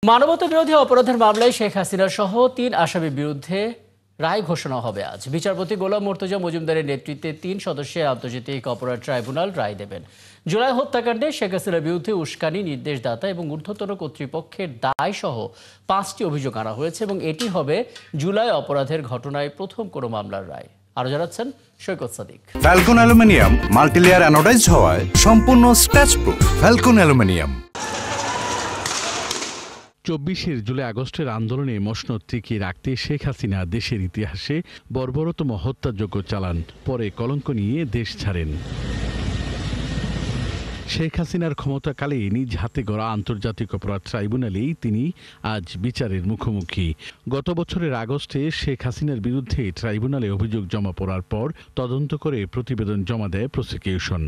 মানবতা বিরোধী অপরাধের মামলায় শেখ হাসিনা সহ ৩ আসামির বিরুদ্ধে রায় ঘোষণা হবে আজ। বিচারপতি গোলাম মুর্তজা মজুমদারের নেতৃত্বে ৩ সদস্যের আন্তর্জাতিক অপরাধ ট্রাইব্যুনাল রায় দেবেন। জুলাই হত্যাকাণ্ডে শেখ হাসিনার বিরুদ্ধে উস্কানি, নির্দেশদাতা এবং ঊর্ধ্বতন কর্তৃপক্ষের দায় সহ 5টি অভিযোগ আনা হয়েছে এবং এটি হবে জুলাই অপরাধের ঘটনায় প্রথম কোনো মামলার রায়। আরো জানাচ্ছেন Saikat Sadiq. Falcon aluminium multilayer anodised হওয়ায় সম্পূর্ণ scratch proof. Falcon aluminium. ২৪ July আগস্টের আন্দোলনে মসনদ টিকিয়ে রাখতে শেখ হাসিনা দেশের ইতিহাসে বর্বরতম হত্যাযজ্ঞ চালান, পরে কলঙ্ক নিয়ে দেশ ছাড়েন। শেখ হাসিনার ক্ষমতাকালে নিজ হাতে গড়া আন্তর্জাতিক অপরাধ ট্রাইব্যুনালেই তিনি আজ বিচারের মুখোমুখি। গত বছরের আগস্টে শেখ হাসিনার বিরুদ্ধে ট্রাইব্যুনালে অভিযোগ জমা পড়ার পর তদন্ত করে প্রতিবেদন জমা দেয় প্রসিকিউশন।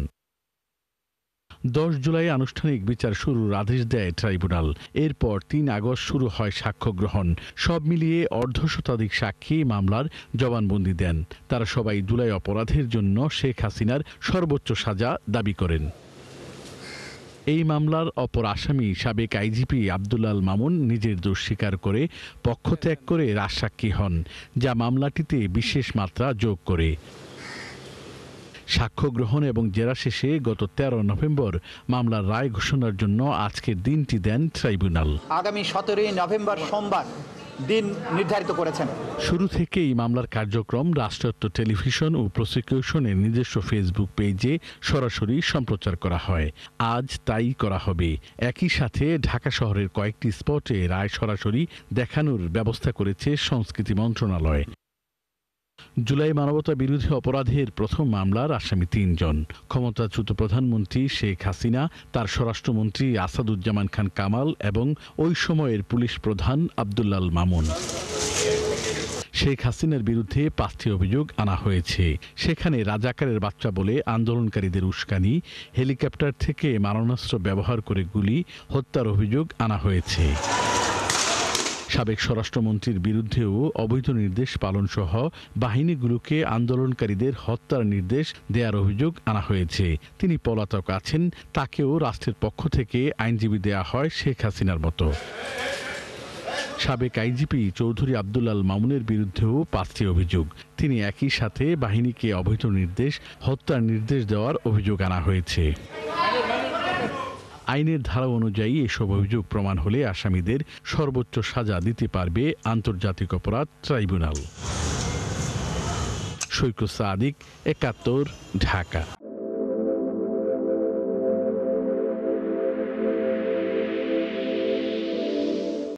10 জুলাই আনুষ্ঠানিক বিচার শুরুর আদেশ দেয় ট্রাইব্যুনাল। এরপর 3 আগস্ট শুরু হয় সাক্ষ্য গ্রহণ। সব মিলিয়ে অর্ধশতাধিক সাক্ষী মামলার জবানবন্দি দেন। তারা সবাই জুলাই অপরাধের জন্য শেখ হাসিনার সর্বোচ্চ সাজা দাবি করেন। এই মামলার অপর আসামি সাবেক আইজিপি আব্দুল্লাল মামুন নিজের দোষ স্বীকার করে পক্ষত্যাগ করে রাজসাক্ষী হন, যা মামলাটিতে বিশেষ মাত্রা যোগ করে। সাক্ষ্য গ্রহণ এবং জেরা শেষে গত 13 নভেম্বর মামলার রায় ঘোষণার জন্য আজকের দিনটি দেন ট্রাইব্যুনাল। আগামী 17 নভেম্বর সোমবার দিন নির্ধারিত করেছেন। শুরু থেকেই মামলার কার্যক্রম রাষ্ট্রায়ত্ত টেলিভিশন ও প্রসিকিউশনের নিজস্ব ফেসবুক পেজে সরাসরি সম্প্রচার করা হয়। আজ তাই করা হবে। একই সাথে ঢাকা শহরের কয়েকটি স্পটে রায় সরাসরি দেখানোর ব্যবস্থা করেছে সংস্কৃতি মন্ত্রণালয়। জুলাই মানবতা বিরোধী অপরাধের প্রথম মামলার আসামি 3 জন। ক্ষমতাচ্যুত প্রধানমন্ত্রী শেখ হাসিনা, তার স্বরাষ্ট্রমন্ত্রী আসাদুজ্জামান খান কামাল এবং ওই সময়ের পুলিশ প্রধান আব্দুল্লাল মামুন। শেখ হাসিনার বিরুদ্ধে 5টি অভিযোগ আনা হয়েছে। সেখানে রাজাকারের বাচ্চা বলে আন্দোলনকারীদের উস্কানি, হেলিকপ্টার থেকে মারণাস্ত্র ব্যবহার করে গুলি, হত্যার অভিযোগ আনা হয়েছে। সাবেক স্বরাষ্ট্রমন্ত্রীর বিরুদ্ধেও অবৈধ নির্দেশ পালন সহ বাহিনীগুলোকে আন্দোলনকারীদের হত্যার নির্দেশ দেওয়ার অভিযোগ আনা হয়েছে। তিনি পলাতক আছেন, তাকেও রাষ্ট্রের পক্ষ থেকে আইনজীবী দেয়া হয় শেখ হাসিনার মতো। সাবেক আইজিপি চৌধুরী আব্দুল্লাল মামুনের বিরুদ্ধেও 5টি অভিযোগ। তিনি একই সাথে বাহিনীকে অবৈধ নির্দেশ, হত্যার নির্দেশ দেওয়ার অভিযোগ আনা হয়েছে। আইনের ধারা অনুযায়ী এসব অভিযোগ প্রমাণ হলে আসামিদের সর্বোচ্চ সাজা দিতে পারবে আন্তর্জাতিক অপরাধ ট্রাইব্যুনাল। সৈকত সাদিক, 71, ঢাকা।